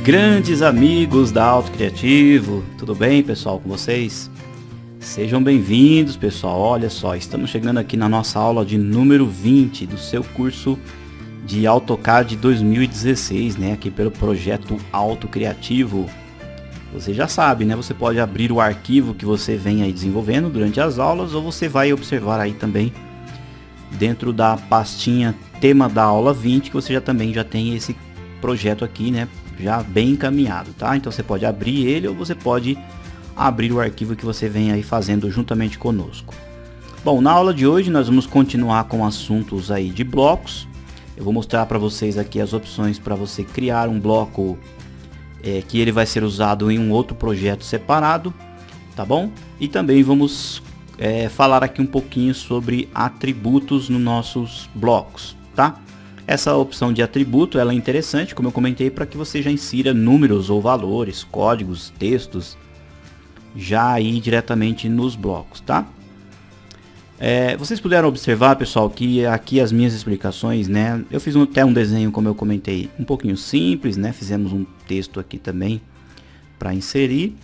Grandes amigos da Auto Criativo, tudo bem pessoal com vocês? Sejam bem-vindos pessoal, olha só, estamos chegando aqui na nossa aula de número 20 do seu curso de AutoCAD 2016, né? Aqui pelo projeto Auto Criativo. Você já sabe, né? Você pode abrir o arquivo que você vem aí desenvolvendo durante as aulas, ou você vai observar aí também dentro da pastinha tema da aula 20, que você também já tem esse projeto aqui, né? Já bem encaminhado, tá? Então você pode abrir ele ou você pode abrir o arquivo que você vem aí fazendo juntamente conosco. Bom, na aula de hoje nós vamos continuar com assuntos aí de blocos. Eu vou mostrar para vocês aqui as opções para você criar um bloco que ele vai ser usado em um outro projeto separado, tá bom? E também vamos falar aqui um pouquinho sobre atributos nos nossos blocos, tá? Essa opção de atributo ela é interessante, como eu comentei, para que você já insira números ou valores, códigos, textos, já aí diretamente nos blocos, tá? Vocês puderam observar, pessoal, que aqui as minhas explicações, né? Eu fiz até um desenho, como eu comentei, um pouquinho simples, né? Fizemos um texto aqui também para inserir.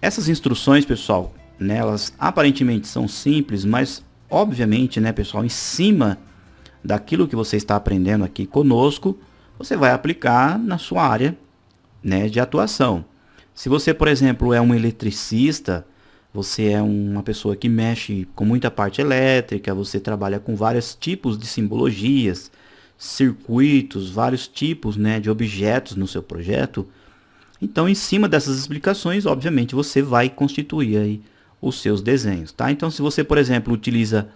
Essas instruções, pessoal, né, elas aparentemente são simples, mas obviamente, né, pessoal, em cima daquilo que você está aprendendo aqui conosco, você vai aplicar na sua área, né, de atuação. Se você, por exemplo, é um eletricista, você é uma pessoa que mexe com muita parte elétrica, você trabalha com vários tipos de simbologias, circuitos, vários tipos, né, de objetos no seu projeto. Então, em cima dessas explicações, obviamente, você vai constituir aí os seus desenhos, tá? Então, se você, por exemplo, utiliza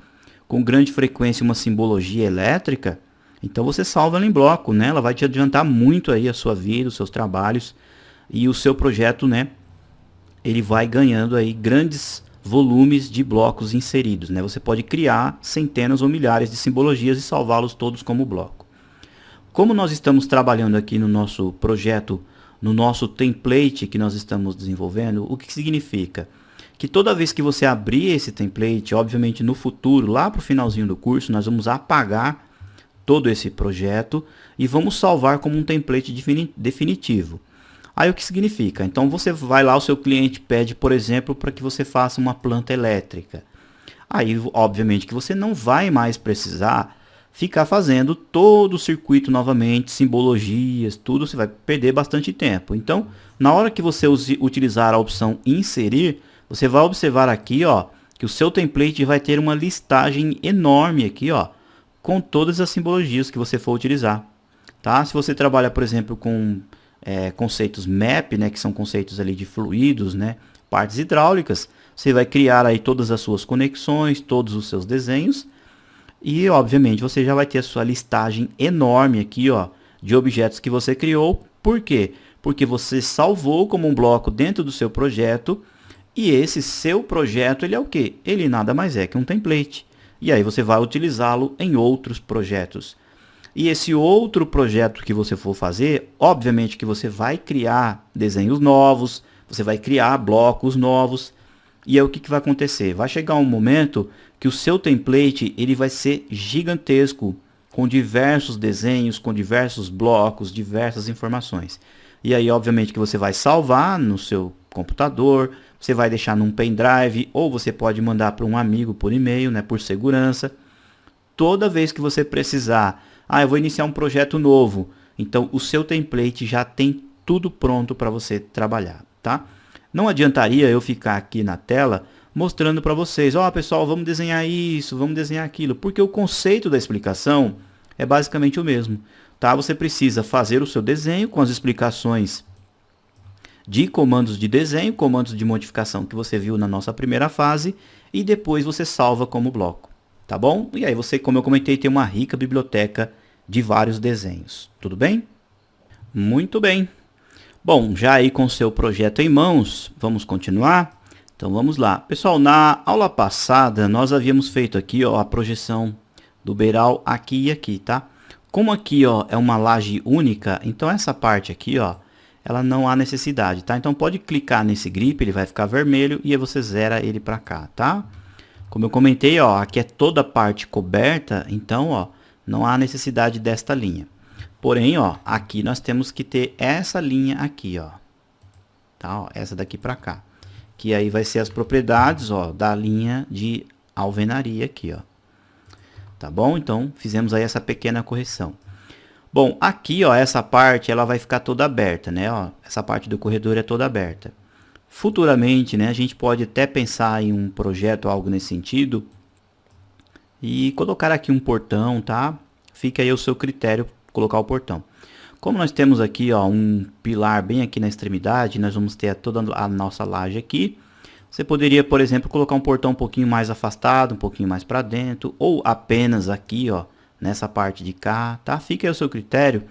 com grande frequência uma simbologia elétrica, então você salva ela em bloco, né? Ela vai te adiantar muito aí a sua vida, os seus trabalhos e o seu projeto, né? Ele vai ganhando aí grandes volumes de blocos inseridos, né? Você pode criar centenas ou milhares de simbologias e salvá-los todos como bloco. Como nós estamos trabalhando aqui no nosso projeto, no nosso template que nós estamos desenvolvendo, o que significa? Que toda vez que você abrir esse template, obviamente no futuro, lá para o finalzinho do curso, nós vamos apagar todo esse projeto e vamos salvar como um template definitivo. Aí o que significa? Então você vai lá, o seu cliente pede, por exemplo, para que você faça uma planta elétrica. Aí, obviamente, que você não vai mais precisar ficar fazendo todo o circuito novamente, simbologias, tudo, você vai perder bastante tempo. Então, na hora que você utilizar a opção inserir, você vai observar aqui, ó, que o seu template vai ter uma listagem enorme aqui, ó, com todas as simbologias que você for utilizar, tá? Se você trabalha, por exemplo, com conceitos MAP, né, que são conceitos ali de fluidos, né, partes hidráulicas, você vai criar aí todas as suas conexões, todos os seus desenhos e, obviamente, você já vai ter a sua listagem enorme aqui, ó, de objetos que você criou. Por quê? Porque você salvou como um bloco dentro do seu projeto. E esse seu projeto, ele é o quê? Ele nada mais é que um template. E aí você vai utilizá-lo em outros projetos. E esse outro projeto que você for fazer, obviamente que você vai criar desenhos novos, você vai criar blocos novos. E aí o que vai acontecer? Vai chegar um momento que o seu template ele vai ser gigantesco, com diversos desenhos, com diversos blocos, diversas informações. E aí, obviamente, que você vai salvar no seu computador, você vai deixar num pendrive, ou você pode mandar para um amigo por e-mail, né, por segurança. Toda vez que você precisar, eu vou iniciar um projeto novo, então o seu template já tem tudo pronto para você trabalhar, tá? Não adiantaria eu ficar aqui na tela mostrando para vocês, pessoal, vamos desenhar isso, vamos desenhar aquilo, porque o conceito da explicação é basicamente o mesmo, tá? Você precisa fazer o seu desenho com as explicações de comandos de desenho, comandos de modificação que você viu na nossa primeira fase e depois você salva como bloco, tá bom? E aí você, como eu comentei, tem uma rica biblioteca de vários desenhos, tudo bem? Muito bem. Bom, já aí com o seu projeto em mãos, vamos continuar? Então vamos lá. Pessoal, na aula passada nós havíamos feito aqui, ó, a projeção do beiral aqui e aqui, tá? Como aqui, ó, é uma laje única, então essa parte aqui, ó, ela não há necessidade, tá? Então pode clicar nesse grip, ele vai ficar vermelho e aí você zera ele para cá, tá? Como eu comentei, ó, aqui é toda a parte coberta, então, ó, não há necessidade desta linha. Porém, ó, aqui nós temos que ter essa linha aqui, ó. Tá, ó, essa daqui para cá. Que aí vai ser as propriedades, ó, da linha de alvenaria aqui, ó. Tá bom? Então, fizemos aí essa pequena correção. Bom, aqui, ó, essa parte ela vai ficar toda aberta, né? Ó, essa parte do corredor é toda aberta. Futuramente, né, a gente pode até pensar em um projeto, algo nesse sentido, e colocar aqui um portão, tá? Fica aí o seu critério colocar o portão. Como nós temos aqui, ó, um pilar bem aqui na extremidade, nós vamos ter toda a nossa laje aqui. Você poderia, por exemplo, colocar um portão um pouquinho mais afastado, um pouquinho mais para dentro, ou apenas aqui, ó, nessa parte de cá, tá? Fica aí o seu critério.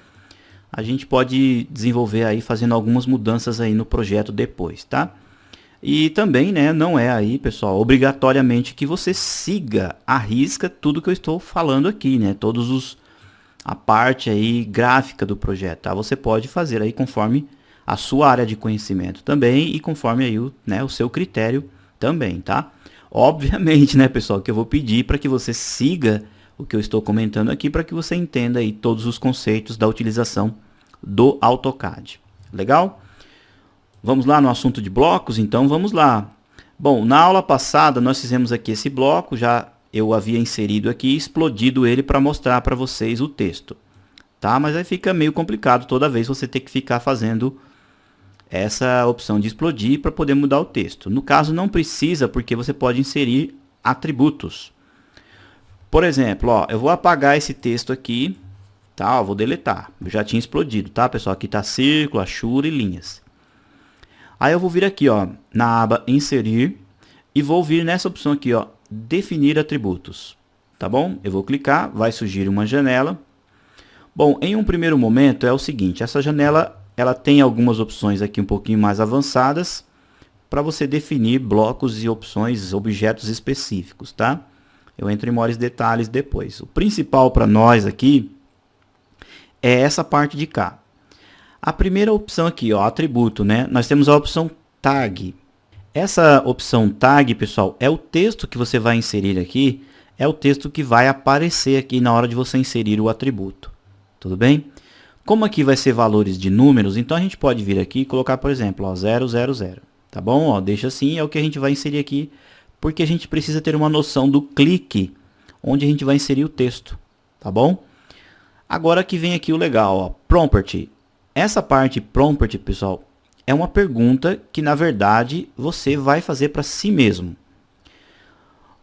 A gente pode desenvolver aí fazendo algumas mudanças aí no projeto depois, tá? E também, né, não é aí, pessoal, obrigatoriamente que você siga à risca tudo que eu estou falando aqui, né? A parte aí gráfica do projeto, tá? Você pode fazer aí conforme a sua área de conhecimento também e conforme aí o seu critério também, tá? Obviamente, né, pessoal, que eu vou pedir para que você siga o que eu estou comentando aqui para que você entenda aí todos os conceitos da utilização do AutoCAD. Legal? Vamos lá no assunto de blocos? Então vamos lá. Bom, na aula passada nós fizemos aqui esse bloco, já eu havia inserido aqui, explodido ele para mostrar para vocês o texto. Tá? Mas aí fica meio complicado toda vez você ter que ficar fazendo essa opção de explodir para poder mudar o texto. No caso não precisa, porque você pode inserir atributos. Por exemplo, ó, eu vou apagar esse texto aqui, tá? Ó, vou deletar. Eu já tinha explodido, tá, pessoal? Aqui tá círculo, achura e linhas. Aí eu vou vir aqui, ó, na aba inserir e vou vir nessa opção aqui, ó, definir atributos. Tá bom? Eu vou clicar, vai surgir uma janela. Bom, em um primeiro momento é o seguinte, essa janela ela tem algumas opções aqui um pouquinho mais avançadas para você definir blocos e opções, objetos específicos, tá? Eu entro em maiores detalhes depois. O principal para nós aqui é essa parte de cá. A primeira opção aqui, ó, atributo, né? Nós temos a opção tag. Essa opção tag, pessoal, é o texto que você vai inserir aqui, é o texto que vai aparecer aqui na hora de você inserir o atributo. Tudo bem? Como aqui vai ser valores de números, então a gente pode vir aqui e colocar, por exemplo, ó, 000. Tá bom? Ó, deixa assim, é o que a gente vai inserir aqui, porque a gente precisa ter uma noção do clique onde a gente vai inserir o texto, tá bom? Agora que vem aqui o legal, ó, prompt. Essa parte prompt, pessoal, é uma pergunta que na verdade você vai fazer para si mesmo.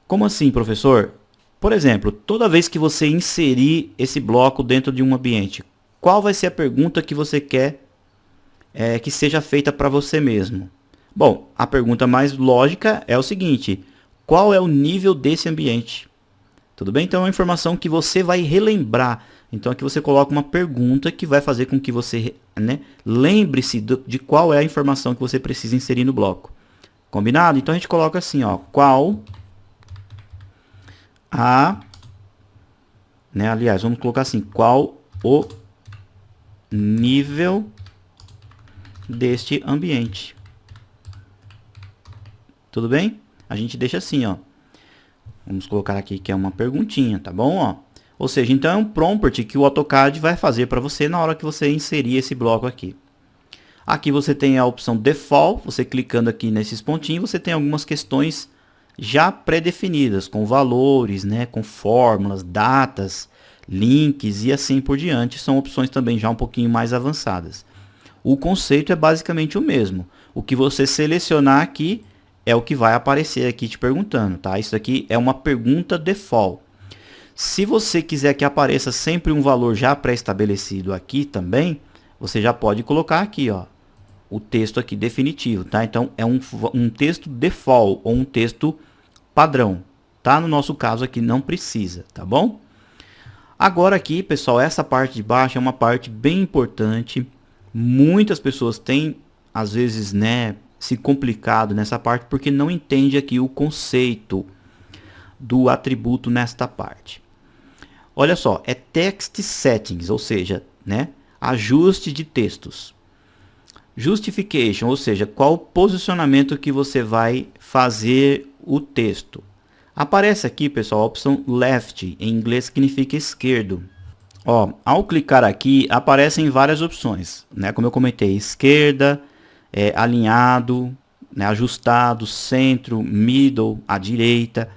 Como assim, professor? Por exemplo, toda vez que você inserir esse bloco dentro de um ambiente, qual vai ser a pergunta que você quer que seja feita para você mesmo? Bom, a pergunta mais lógica é o seguinte: qual é o nível desse ambiente? Tudo bem? Então é uma informação que você vai relembrar. Então aqui você coloca uma pergunta que vai fazer com que você, né, lembre-se de qual é a informação que você precisa inserir no bloco. Combinado? Então a gente coloca assim, ó, qual né, aliás, vamos colocar assim, qual o nível deste ambiente. Tudo bem? A gente deixa assim, ó. Vamos colocar aqui que é uma perguntinha, tá bom? Ó. Ou seja, então é um prompt que o AutoCAD vai fazer para você na hora que você inserir esse bloco aqui. Aqui você tem a opção Default, você clicando aqui nesses pontinhos, você tem algumas questões já pré-definidas, com valores, né, com fórmulas, datas, links e assim por diante. São opções também já um pouquinho mais avançadas. O conceito é basicamente o mesmo. O que você selecionar aqui é o que vai aparecer aqui te perguntando, tá? Isso aqui é uma pergunta default. Se você quiser que apareça sempre um valor já pré-estabelecido aqui também, você já pode colocar aqui, ó, o texto aqui definitivo, tá? Então é um texto default ou um texto padrão, tá? No nosso caso aqui não precisa, tá bom? Agora aqui, pessoal, essa parte de baixo é uma parte bem importante. Muitas pessoas têm, às vezes, né, se complicado nessa parte porque não entende aqui o conceito do atributo nesta parte. Olha só, é text settings, ou seja, né, ajuste de textos. Justification, ou seja, qual o posicionamento que você vai fazer o texto. Aparece aqui, pessoal, a opção left, em inglês significa esquerdo. Ó, ao clicar aqui, aparecem várias opções, né? Como eu comentei, esquerda, alinhado, né? Ajustado, centro, middle, à direita.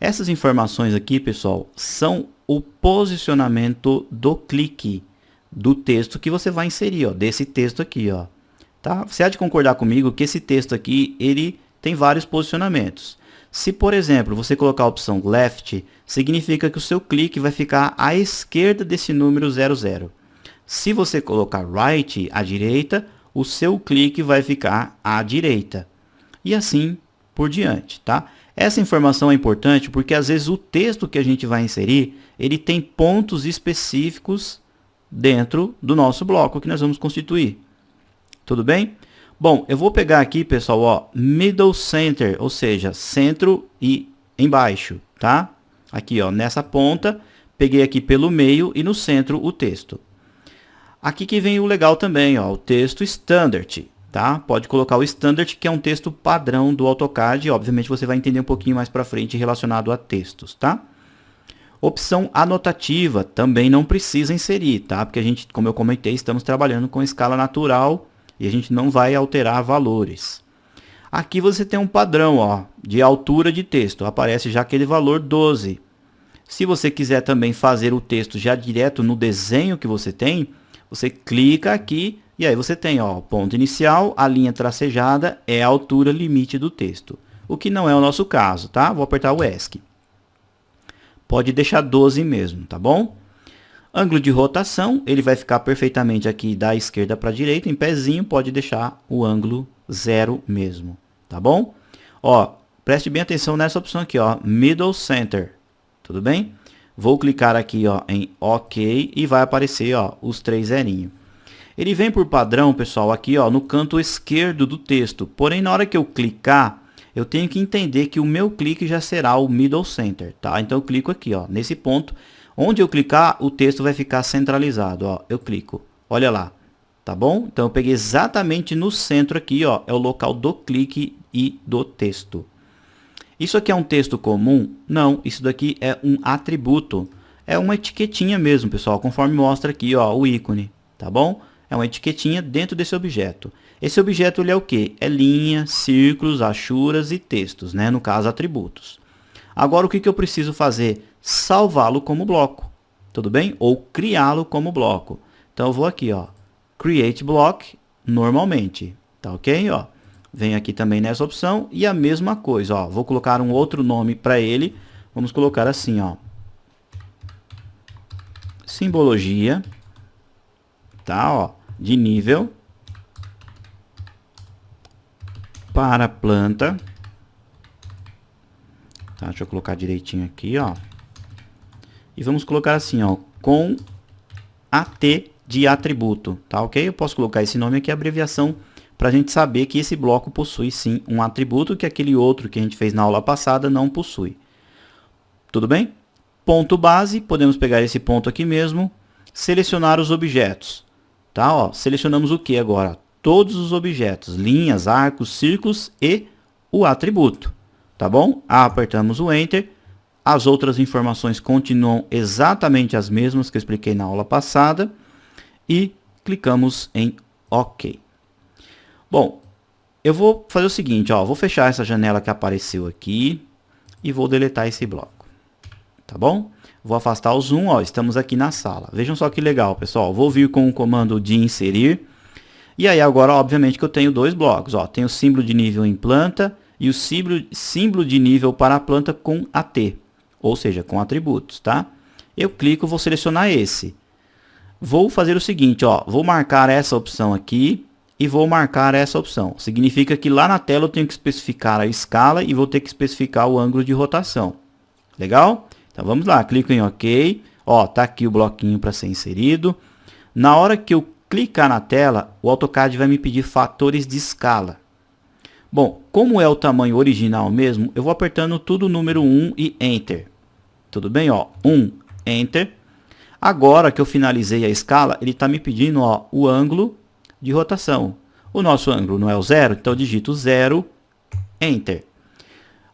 Essas informações aqui, pessoal, são o posicionamento do clique do texto que você vai inserir, ó, desse texto aqui, ó. Tá? Você há de concordar comigo que esse texto aqui, ele tem vários posicionamentos. Se, por exemplo, você colocar a opção left, significa que o seu clique vai ficar à esquerda desse número 00. Se você colocar right, à direita, o seu clique vai ficar à direita. E assim por diante, tá? Essa informação é importante porque às vezes o texto que a gente vai inserir, ele tem pontos específicos dentro do nosso bloco que nós vamos constituir. Tudo bem? Bom, eu vou pegar aqui, pessoal, ó, middle center, ou seja, centro e embaixo, tá? Aqui, ó, nessa ponta, peguei aqui pelo meio e no centro o texto. Aqui que vem o legal também, ó, o texto standard, tá? Pode colocar o standard, que é um texto padrão do AutoCAD, obviamente você vai entender um pouquinho mais para frente relacionado a textos, tá? Opção anotativa, também não precisa inserir, tá? Porque a gente, como eu comentei, estamos trabalhando com escala natural e a gente não vai alterar valores. Aqui você tem um padrão, ó, de altura de texto. Aparece já aquele valor 12. Se você quiser também fazer o texto já direto no desenho que você tem, você clica aqui e aí você tem, ó, ponto inicial, a linha tracejada é a altura limite do texto. O que não é o nosso caso, tá? Vou apertar o ESC. Pode deixar 12 mesmo, tá bom? Ângulo de rotação, ele vai ficar perfeitamente aqui da esquerda para a direita, em pezinho, pode deixar o ângulo 0 mesmo, tá bom? Ó, preste bem atenção nessa opção aqui, ó, middle center, tudo bem? Vou clicar aqui, ó, em OK e vai aparecer, ó, os 3 zerinhos. Ele vem por padrão, pessoal, aqui, ó, no canto esquerdo do texto, porém na hora que eu clicar, eu tenho que entender que o meu clique já será o middle center, tá? Então eu clico aqui, ó, nesse ponto. Onde eu clicar, o texto vai ficar centralizado, ó. Eu clico, olha lá, tá bom? Então eu peguei exatamente no centro aqui, ó, é o local do clique e do texto. Isso aqui é um texto comum? Não, isso daqui é um atributo. É uma etiquetinha mesmo, pessoal, conforme mostra aqui, ó, o ícone, tá bom? É uma etiquetinha dentro desse objeto. Esse objeto ele é o quê? É linha, círculos, achuras e textos, né? No caso, atributos. Agora, o que eu preciso fazer? Salvá-lo como bloco, tudo bem? Ou criá-lo como bloco. Então, eu vou aqui, ó, Create Block, normalmente, tá ok? Ó, venho aqui também nessa opção e a mesma coisa, ó, vou colocar um outro nome para ele. Vamos colocar assim, ó, simbologia, tá? Ó, de nível para planta. Tá, deixa eu colocar direitinho aqui, ó. E vamos colocar assim, ó, com AT de atributo, tá ok? Eu posso colocar esse nome aqui, abreviação, para a gente saber que esse bloco possui sim um atributo que aquele outro que a gente fez na aula passada não possui. Tudo bem? Ponto base, podemos pegar esse ponto aqui mesmo, selecionar os objetos, tá? Ó, selecionamos o que agora? Todos os objetos, linhas, arcos, círculos e o atributo, tá bom? Apertamos o Enter. As outras informações continuam exatamente as mesmas que eu expliquei na aula passada. E clicamos em OK. Bom, eu vou fazer o seguinte, ó, vou fechar essa janela que apareceu aqui e vou deletar esse bloco. Tá bom? Vou afastar o zoom, ó, estamos aqui na sala. Vejam só que legal, pessoal. Vou vir com o comando de inserir. E aí agora, obviamente, que eu tenho 2 blocos. Ó, tenho o símbolo de nível em planta e o símbolo de nível para a planta com AT. Ou seja, com atributos, tá? Eu clico, vou selecionar esse. Vou fazer o seguinte, ó, vou marcar essa opção aqui e vou marcar essa opção. Significa que lá na tela eu tenho que especificar a escala e vou ter que especificar o ângulo de rotação. Legal? Então vamos lá, clico em OK. Ó, tá aqui o bloquinho para ser inserido. Na hora que eu clicar na tela, o AutoCAD vai me pedir fatores de escala. Bom, como é o tamanho original mesmo, eu vou apertando tudo o número 1 e Enter. Tudo bem? Ó, 1, Enter. Agora que eu finalizei a escala, ele está me pedindo, ó, o ângulo de rotação. O nosso ângulo não é o 0, então eu digito 0, Enter.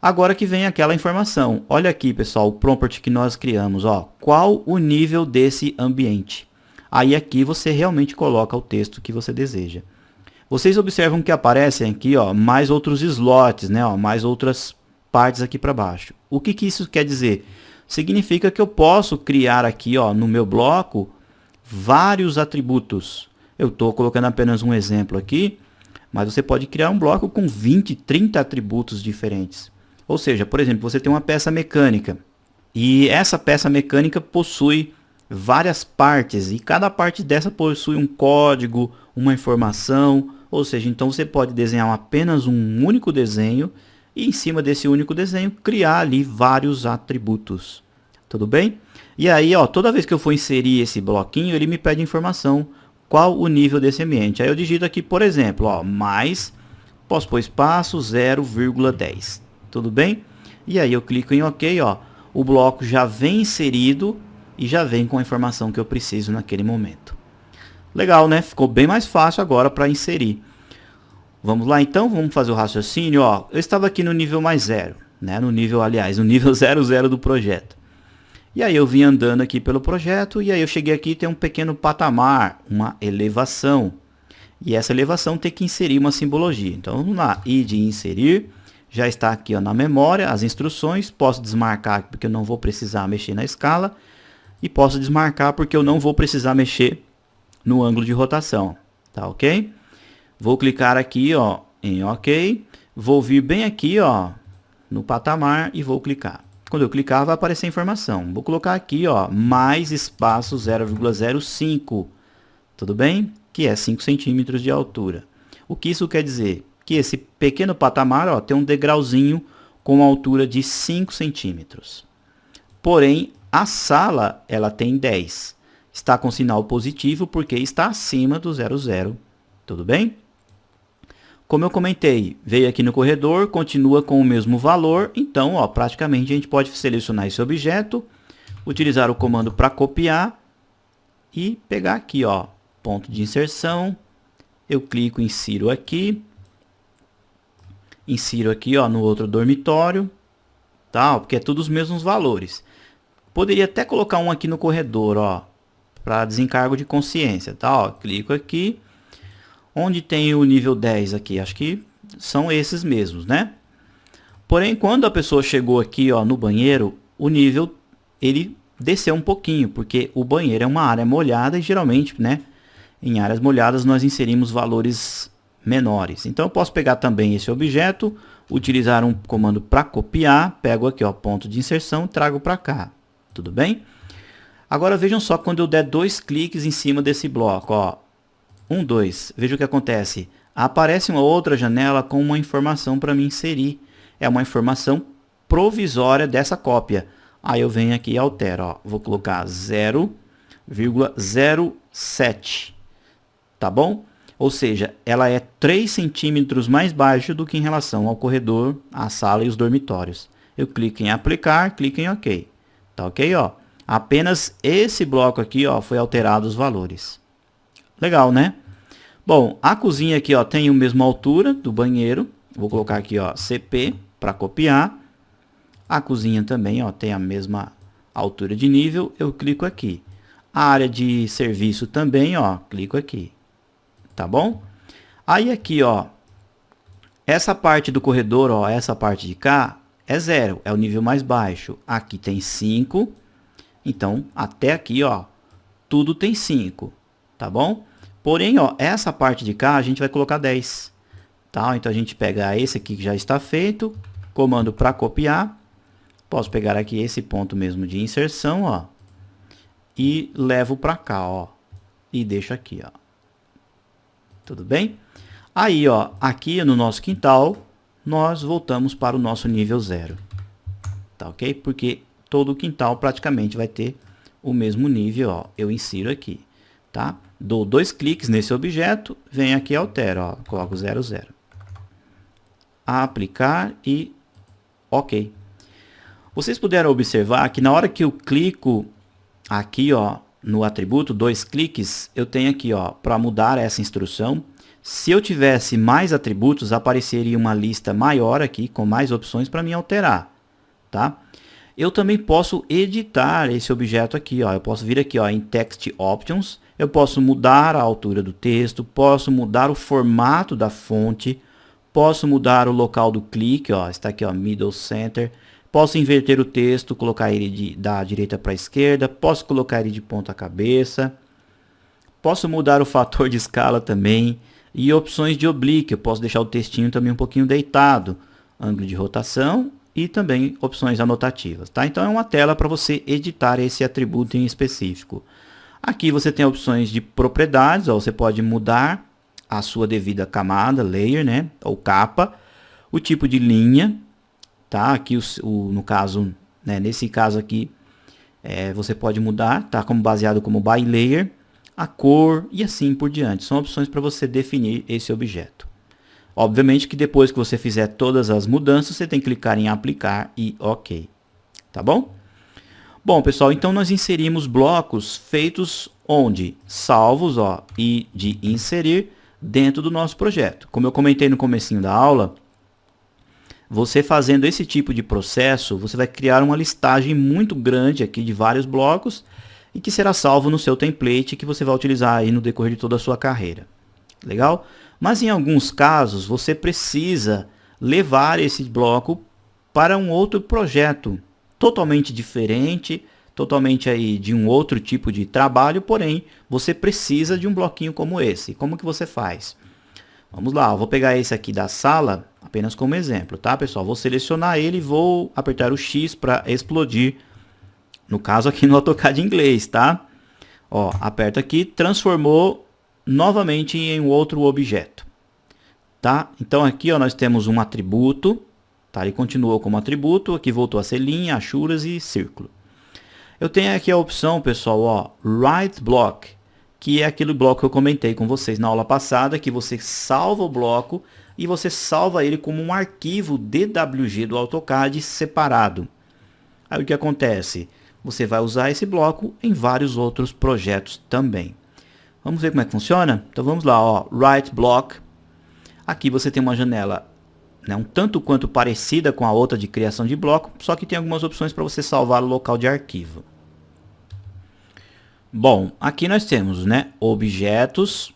Agora que vem aquela informação. Olha aqui, pessoal, o prompt que nós criamos. Ó, qual o nível desse ambiente? Aí aqui você realmente coloca o texto que você deseja. Vocês observam que aparecem aqui, ó, mais outros slots, né? Ó, mais outras partes aqui para baixo. O que que isso quer dizer? Significa que eu posso criar aqui, ó, no meu bloco vários atributos. Eu estou colocando apenas um exemplo aqui, mas você pode criar um bloco com 20, 30 atributos diferentes. Ou seja, por exemplo, você tem uma peça mecânica e essa peça mecânica possui várias partes e cada parte dessa possui um código, uma informação, ou seja, então você pode desenhar apenas um único desenho e em cima desse único desenho criar ali vários atributos. Tudo bem? E aí, ó, toda vez que eu for inserir esse bloquinho, ele me pede informação, qual o nível desse ambiente. Aí eu digito aqui, por exemplo, ó, mais, posso pôr espaço, 0,10. Tudo bem? E aí eu clico em OK, ó, o bloco já vem inserido e já vem com a informação que eu preciso naquele momento. Legal, né? Ficou bem mais fácil agora para inserir. Vamos lá então, vamos fazer o raciocínio. Ó, eu estava aqui no nível mais 0, né? No nível 00 do projeto. E aí eu vim andando aqui pelo projeto e aí eu cheguei aqui e tem um pequeno patamar, uma elevação. E essa elevação tem que inserir uma simbologia. Então vamos lá, I de inserir. Já está aqui, ó, na memória as instruções. Posso desmarcar porque eu não vou precisar mexer na escala. E posso desmarcar porque eu não vou precisar mexer no ângulo de rotação. Tá ok? Vou clicar aqui, ó, em OK. Vou vir bem aqui, ó, no patamar e vou clicar. Quando eu clicar vai aparecer a informação. Vou colocar aqui, ó, mais espaço 0,05. Tudo bem? Que é 5 centímetros de altura. O que isso quer dizer? Que esse pequeno patamar, ó, tem um degrauzinho com uma altura de 5 centímetros. Porém, a sala ela tem 10. Está com sinal positivo porque está acima do 00. Tudo bem? Como eu comentei, veio aqui no corredor, continua com o mesmo valor. Então, ó, praticamente a gente pode selecionar esse objeto, utilizar o comando para copiar e pegar aqui, ó, ponto de inserção. Eu clico, insiro aqui. Insiro aqui, ó, no outro dormitório, tá? Porque é tudo os mesmos valores. Poderia até colocar um aqui no corredor, ó, para desencargo de consciência, tá? Ó, clico aqui. Onde tem o nível 10 aqui? Acho que são esses mesmos, né? Porém, quando a pessoa chegou aqui, ó, no banheiro, o nível ele desceu um pouquinho, porque o banheiro é uma área molhada e geralmente, né, em áreas molhadas nós inserimos valores menores. Então eu posso pegar também esse objeto, utilizar um comando para copiar, pego aqui, ó, ponto de inserção, trago para cá. Tudo bem? Agora vejam só quando eu der 2 cliques em cima desse bloco, ó. 1, 2. Veja o que acontece. Aparece uma outra janela com uma informação para me inserir. É uma informação provisória dessa cópia. Aí eu venho aqui e altero, ó. Vou colocar 0,07. Tá bom? Ou seja, ela é 3 centímetros mais baixa do que em relação ao corredor, a sala e os dormitórios. Eu clico em aplicar, clico em OK. Tá ok, ó? Apenas esse bloco aqui, ó, foi alterado os valores. Legal, né? Bom, a cozinha aqui, ó, tem a mesma altura do banheiro. Vou colocar aqui, ó, CP para copiar. A cozinha também, ó, tem a mesma altura de nível. Eu clico aqui. A área de serviço também, ó, clico aqui. Tá bom? Aí aqui, ó, essa parte do corredor, ó, essa parte de cá é 0, é o nível mais baixo. Aqui tem 5. Então, até aqui, ó, tudo tem 5, tá bom? Porém, ó, essa parte de cá a gente vai colocar 10, tá? Então a gente pega esse aqui que já está feito, comando para copiar. Posso pegar aqui esse ponto mesmo de inserção, ó, e levo para cá, ó, e deixo aqui, ó. Tudo bem? Aí, ó, aqui no nosso quintal, nós voltamos para o nosso nível 0. Tá ok? Porque todo o quintal praticamente vai ter o mesmo nível, ó. Eu insiro aqui, tá? Dou 2 cliques nesse objeto, venho aqui e altero, ó. Coloco 00. Aplicar e OK. Vocês puderam observar que na hora que eu clico aqui, ó, no atributo, 2 cliques, eu tenho aqui, ó, para mudar essa instrução, Se eu tivesse mais atributos, apareceria uma lista maior aqui, com mais opções para mim alterar, tá? Eu também posso editar esse objeto aqui, ó. Eu posso vir aqui, ó, em Text Options, eu posso mudar a altura do texto, posso mudar o formato da fonte, posso mudar o local do clique, ó, está aqui, ó, Middle Center. Posso inverter o texto, colocar ele da direita para a esquerda, posso colocar ele de ponta cabeça, posso mudar o fator de escala também. E opções de oblique, eu posso deixar o textinho também um pouquinho deitado, ângulo de rotação e também opções anotativas, tá? Então é uma tela para você editar esse atributo em específico. Aqui você tem opções de propriedades, ó, você pode mudar a sua devida camada, layer, né, ou capa, o tipo de linha, tá? Aqui no caso, né, nesse caso aqui, você pode mudar, tá? Como baseado como by layer, a cor e assim por diante. São opções para você definir esse objeto. Obviamente que depois que você fizer todas as mudanças, você tem que clicar em aplicar e OK. Tá bom? Bom, pessoal, então nós inserimos blocos feitos onde? Salvos, ó, e de inserir dentro do nosso projeto. Como eu comentei no comecinho da aula, você fazendo esse tipo de processo, você vai criar uma listagem muito grande aqui de vários blocos e que será salvo no seu template que você vai utilizar aí no decorrer de toda a sua carreira. Legal? Mas em alguns casos você precisa levar esse bloco para um outro projeto totalmente diferente, totalmente aí de um outro tipo de trabalho, porém você precisa de um bloquinho como esse. Como que você faz? Vamos lá, eu vou pegar esse aqui da sala apenas como exemplo, tá, pessoal? Vou selecionar ele e vou apertar o X para explodir. No caso aqui no AutoCAD inglês, tá? Ó, aperta aqui, transformou novamente em um outro objeto, tá? Então aqui, ó, nós temos um atributo, tá? Ele continuou como atributo, aqui voltou a ser linha, achuras e círculo. Eu tenho aqui a opção, pessoal, ó, Write Block, que é aquele bloco que eu comentei com vocês na aula passada, que você salva o bloco e você salva ele como um arquivo DWG do AutoCAD separado. Aí o que acontece? Você vai usar esse bloco em vários outros projetos também. Vamos ver como é que funciona? Então vamos lá, ó, Write Block. Aqui você tem uma janela, né, um tanto quanto parecida com a outra de criação de bloco, só que tem algumas opções para você salvar o local de arquivo. Bom, aqui nós temos, né, objetos,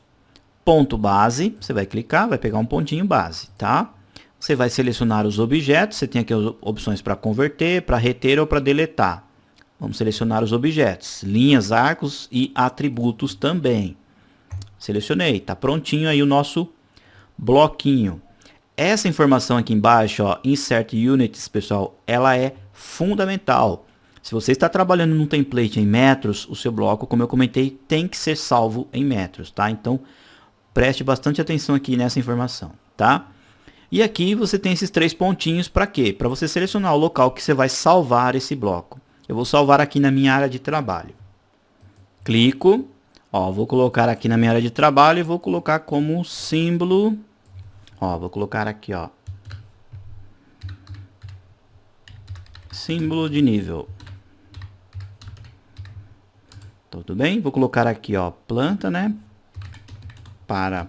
ponto base, você vai clicar, vai pegar um pontinho base, tá? Você vai selecionar os objetos, você tem aqui as opções para converter, para reter ou para deletar. Vamos selecionar os objetos, linhas, arcos e atributos também. Selecionei, está prontinho aí o nosso bloquinho. Essa informação aqui embaixo, ó, Insert Units, pessoal, ela é fundamental. Se você está trabalhando num template em metros, o seu bloco, como eu comentei, tem que ser salvo em metros, tá? Então, preste bastante atenção aqui nessa informação, tá? E aqui você tem esses três pontinhos para quê? Para você selecionar o local que você vai salvar esse bloco. Eu vou salvar aqui na minha área de trabalho. Clico, ó, vou colocar aqui na minha área de trabalho e vou colocar como símbolo, ó, vou colocar aqui, ó, símbolo de nível. Tudo bem? Vou colocar aqui, ó, planta, né? Para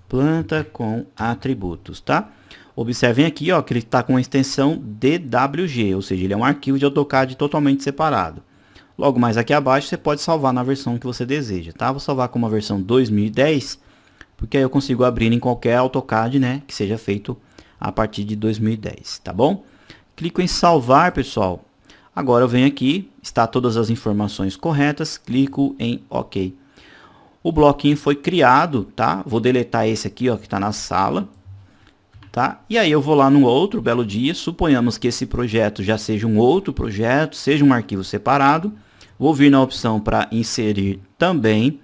planta com atributos, tá? Observem aqui, ó, que ele está com a extensão DWG, ou seja, ele é um arquivo de AutoCAD totalmente separado. Logo mais aqui abaixo, você pode salvar na versão que você deseja, tá? Vou salvar com uma versão 2010, porque aí eu consigo abrir em qualquer AutoCAD, né, que seja feito a partir de 2010, tá bom? Clico em salvar, pessoal. Agora eu venho aqui, está todas as informações corretas, clico em OK. O bloquinho foi criado, tá? Vou deletar esse aqui, ó, que está na sala. Tá? E aí eu vou lá no outro belo dia, suponhamos que esse projeto já seja um outro projeto, seja um arquivo separado. Vou vir na opção para inserir também.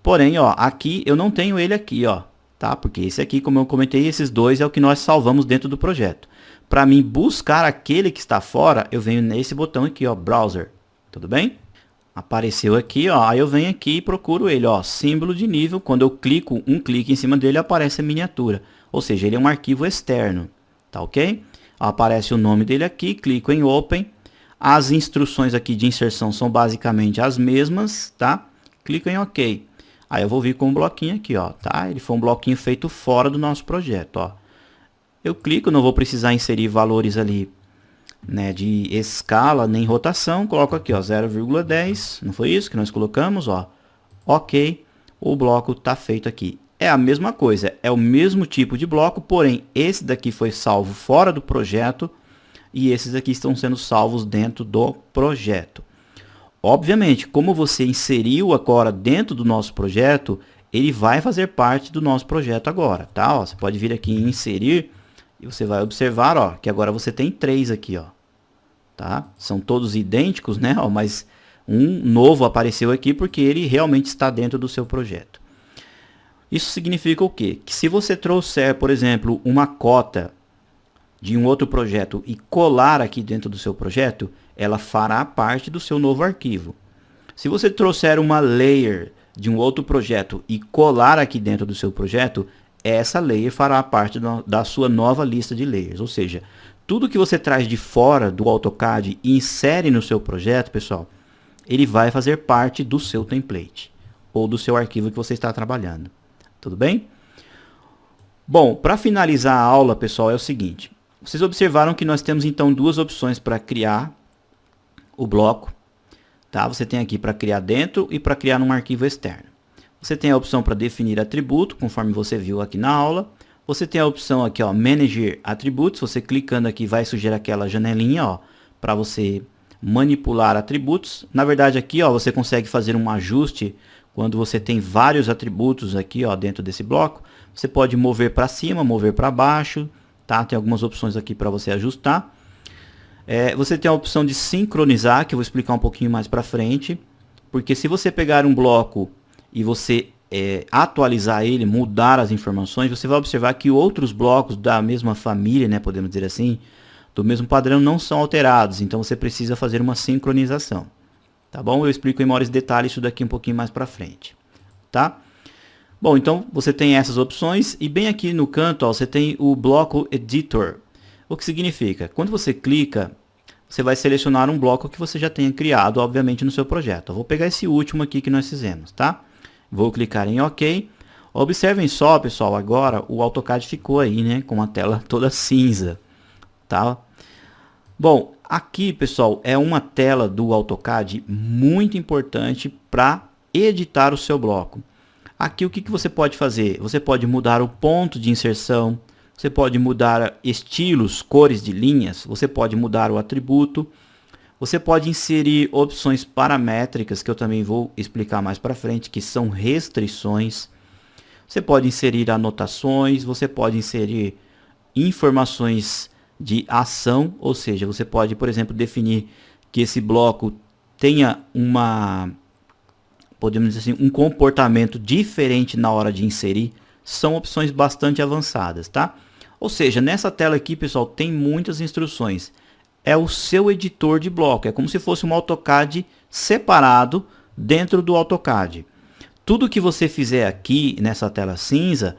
Porém, ó, aqui eu não tenho ele aqui, ó, tá? Porque esse aqui, como eu comentei, esses dois é o que nós salvamos dentro do projeto. Para mim buscar aquele que está fora, eu venho nesse botão aqui, ó, Browser. Tudo bem? Apareceu aqui, ó, aí eu venho aqui e procuro ele, ó, símbolo de nível. Quando eu clico, um clique em cima dele, aparece a miniatura. Ou seja, ele é um arquivo externo, tá ok? Aparece o nome dele aqui, clico em Open. As instruções aqui de inserção são basicamente as mesmas, tá? Clico em OK. Aí eu vou vir com um bloquinho aqui, ó, tá? Ele foi um bloquinho feito fora do nosso projeto, ó. Eu clico, não vou precisar inserir valores ali, né, de escala nem rotação. Coloco aqui, ó, 0,10. Não foi isso que nós colocamos, ó. Ok, o bloco tá feito aqui. É a mesma coisa, é o mesmo tipo de bloco, porém esse daqui foi salvo fora do projeto e esses aqui estão sendo salvos dentro do projeto. Obviamente, como você inseriu agora dentro do nosso projeto, ele vai fazer parte do nosso projeto agora, tá? Ó, você pode vir aqui em inserir e você vai observar, ó, que agora você tem 3 aqui, ó, tá? São todos idênticos, né? Ó, mas um novo apareceu aqui porque ele realmente está dentro do seu projeto. Isso significa o quê? Que se você trouxer, por exemplo, uma cota de um outro projeto e colar aqui dentro do seu projeto, ela fará parte do seu novo arquivo. Se você trouxer uma layer de um outro projeto e colar aqui dentro do seu projeto, essa layer fará parte da sua nova lista de layers. Ou seja, tudo que você traz de fora do AutoCAD e insere no seu projeto, pessoal, ele vai fazer parte do seu template ou do seu arquivo que você está trabalhando. Tudo bem? Bom, para finalizar a aula, pessoal, é o seguinte. Vocês observaram que nós temos então duas opções para criar o bloco. Tá? Você tem aqui para criar dentro e para criar num arquivo externo. Você tem a opção para definir atributo, conforme você viu aqui na aula. Você tem a opção aqui, ó, Manager Atributos. Você clicando aqui vai surgir aquela janelinha, ó, para você manipular atributos. Na verdade aqui, ó, você consegue fazer um ajuste quando você tem vários atributos aqui, ó, dentro desse bloco. Você pode mover para cima, mover para baixo, tá? Tem algumas opções aqui para você ajustar. Você tem a opção de sincronizar, que eu vou explicar um pouquinho mais para frente. Porque se você pegar um bloco e você atualizar ele, mudar as informações, você vai observar que outros blocos da mesma família, né, podemos dizer assim, do mesmo padrão, não são alterados. Então você precisa fazer uma sincronização. Tá bom? Eu explico em maiores detalhes isso daqui um pouquinho mais para frente. Tá? Bom, então você tem essas opções e bem aqui no canto, ó, você tem o bloco Editor. O que significa? Quando você clica, você vai selecionar um bloco que você já tenha criado, obviamente, no seu projeto. Eu vou pegar esse último aqui que nós fizemos, tá? Vou clicar em OK. Observem só, pessoal, agora o AutoCAD ficou aí, né, com a tela toda cinza, tá? Bom, aqui, pessoal, é uma tela do AutoCAD muito importante para editar o seu bloco. Aqui o que você pode fazer? Você pode mudar o ponto de inserção, você pode mudar estilos, cores de linhas, você pode mudar o atributo, você pode inserir opções paramétricas, que eu também vou explicar mais para frente, que são restrições. Você pode inserir anotações, você pode inserir informações de ação, ou seja, você pode, por exemplo, definir que esse bloco tenha podemos dizer assim, um comportamento diferente na hora de inserir. São opções bastante avançadas, tá? Ou seja, nessa tela aqui, pessoal, tem muitas instruções. É o seu editor de bloco, é como se fosse um AutoCAD separado dentro do AutoCAD. Tudo que você fizer aqui nessa tela cinza,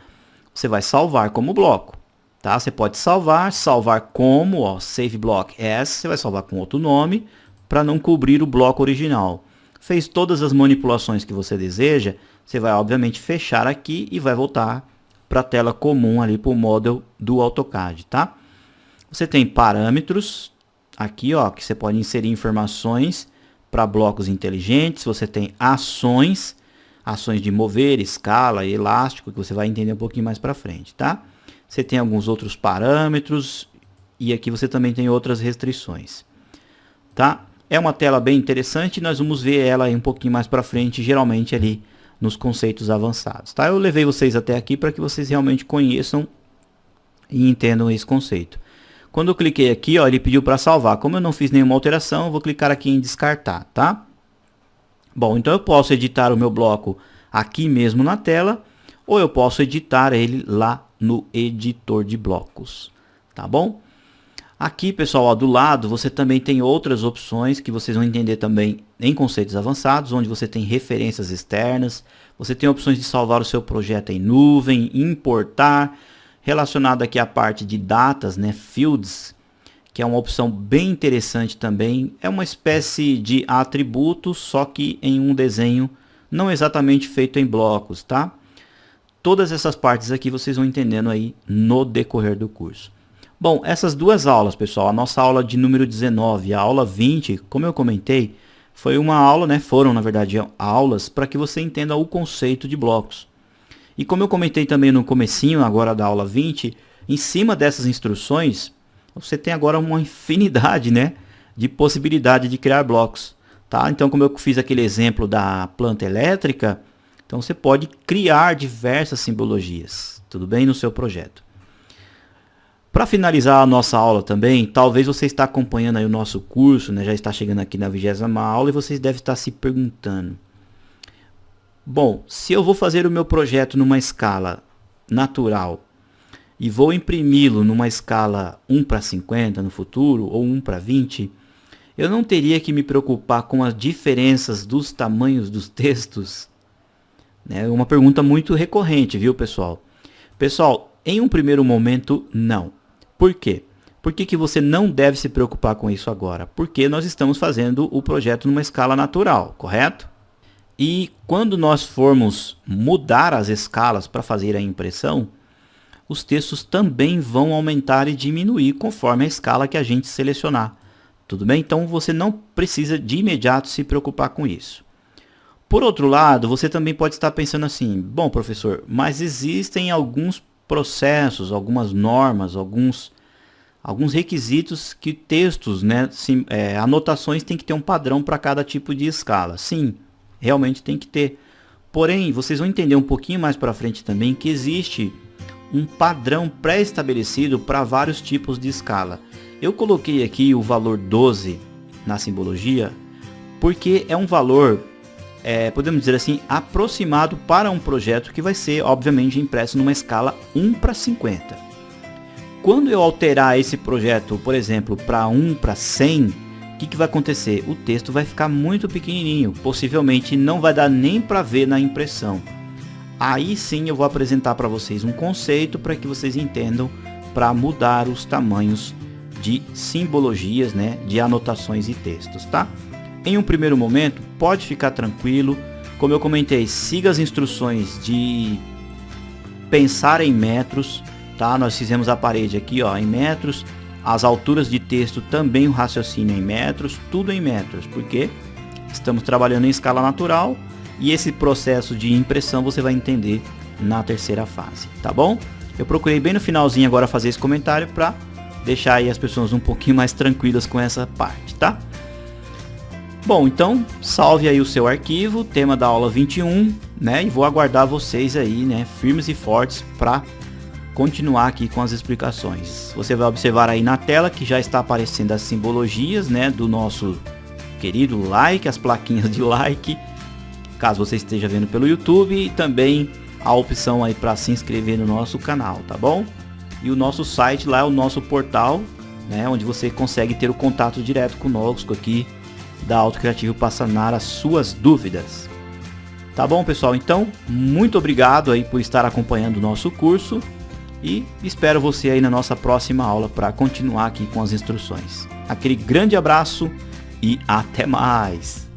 você vai salvar como bloco, tá? Você pode salvar como, ó, Save Block As, você vai salvar com outro nome para não cobrir o bloco original. Fez todas as manipulações que você deseja, você vai obviamente fechar aqui e vai voltar para a tela comum ali para o model do AutoCAD, tá? Você tem parâmetros aqui, ó, que você pode inserir informações para blocos inteligentes. Você tem ações de mover, escala, elástico, que você vai entender um pouquinho mais para frente, tá? Você tem alguns outros parâmetros e aqui você também tem outras restrições, tá? É uma tela bem interessante e nós vamos ver ela aí um pouquinho mais para frente, geralmente ali nos conceitos avançados, tá? Eu levei vocês até aqui para que vocês realmente conheçam e entendam esse conceito. Quando eu cliquei aqui, ó, ele pediu para salvar. Como eu não fiz nenhuma alteração, eu vou clicar aqui em descartar, tá? Bom, então eu posso editar o meu bloco aqui mesmo na tela, ou eu posso editar ele lá no editor de blocos, tá bom? Aqui, pessoal, ó, do lado você também tem outras opções que vocês vão entender também em conceitos avançados, onde você tem referências externas, você tem opções de salvar o seu projeto em nuvem, importar, relacionado aqui à parte de datas, né, fields, que é uma opção bem interessante também. É uma espécie de atributo, só que em um desenho não exatamente feito em blocos, tá? Todas essas partes aqui vocês vão entendendo aí no decorrer do curso. Bom, essas duas aulas, pessoal, a nossa aula de número 19 e a aula 20, como eu comentei, foi uma aula, né? Foram, na verdade, aulas para que você entenda o conceito de blocos. E como eu comentei também no comecinho, agora da aula 20, em cima dessas instruções, você tem agora uma infinidade, né, de possibilidade de criar blocos, tá? Então, como eu fiz aquele exemplo da planta elétrica, então você pode criar diversas simbologias, tudo bem, no seu projeto. Para finalizar a nossa aula também, talvez você está acompanhando aí o nosso curso, né, já está chegando aqui na 20ª aula e vocês devem estar se perguntando: bom, se eu vou fazer o meu projeto numa escala natural e vou imprimi-lo numa escala 1:50 no futuro ou 1:20, eu não teria que me preocupar com as diferenças dos tamanhos dos textos? É uma pergunta muito recorrente, viu, pessoal? Pessoal, em um primeiro momento, não. Por quê? Por que você não deve se preocupar com isso agora? Porque nós estamos fazendo o projeto numa escala natural, correto? E quando nós formos mudar as escalas para fazer a impressão, os textos também vão aumentar e diminuir conforme a escala que a gente selecionar. Tudo bem? Então você não precisa de imediato se preocupar com isso. Por outro lado, você também pode estar pensando assim: bom, professor, mas existem alguns processos, algumas normas, alguns requisitos que textos, né, anotações tem que ter um padrão para cada tipo de escala. Sim, realmente tem que ter. Porém, vocês vão entender um pouquinho mais para frente também que existe um padrão pré-estabelecido para vários tipos de escala. Eu coloquei aqui o valor 12 na simbologia porque é um valor, podemos dizer assim, aproximado para um projeto que vai ser, obviamente, impresso numa escala 1:50. Quando eu alterar esse projeto, por exemplo, para 1:100, o que vai acontecer? O texto vai ficar muito pequenininho, possivelmente não vai dar nem para ver na impressão. Aí sim eu vou apresentar para vocês um conceito para que vocês entendam para mudar os tamanhos de simbologias, né, de anotações e textos, tá? Em um primeiro momento, pode ficar tranquilo. Como eu comentei, siga as instruções de pensar em metros, tá? Nós fizemos a parede aqui, ó, em metros. As alturas de texto também, o raciocínio em metros, tudo em metros, porque estamos trabalhando em escala natural e esse processo de impressão você vai entender na terceira fase, tá bom? Eu procurei bem no finalzinho agora fazer esse comentário para deixar aí as pessoas um pouquinho mais tranquilas com essa parte, tá? Bom, então salve aí o seu arquivo, tema da aula 21, né? E vou aguardar vocês aí, né, firmes e fortes para continuar aqui com as explicações. Você vai observar aí na tela que já está aparecendo as simbologias, né, do nosso querido like, as plaquinhas de like, caso você esteja vendo pelo YouTube, e também a opção aí para se inscrever no nosso canal, tá bom? E o nosso site lá é o nosso portal, né, onde você consegue ter o contato direto conosco aqui da Auto Criativo para sanar as suas dúvidas. Tá bom, pessoal? Então, muito obrigado aí por estar acompanhando o nosso curso e espero você aí na nossa próxima aula para continuar aqui com as instruções. Aquele grande abraço e até mais!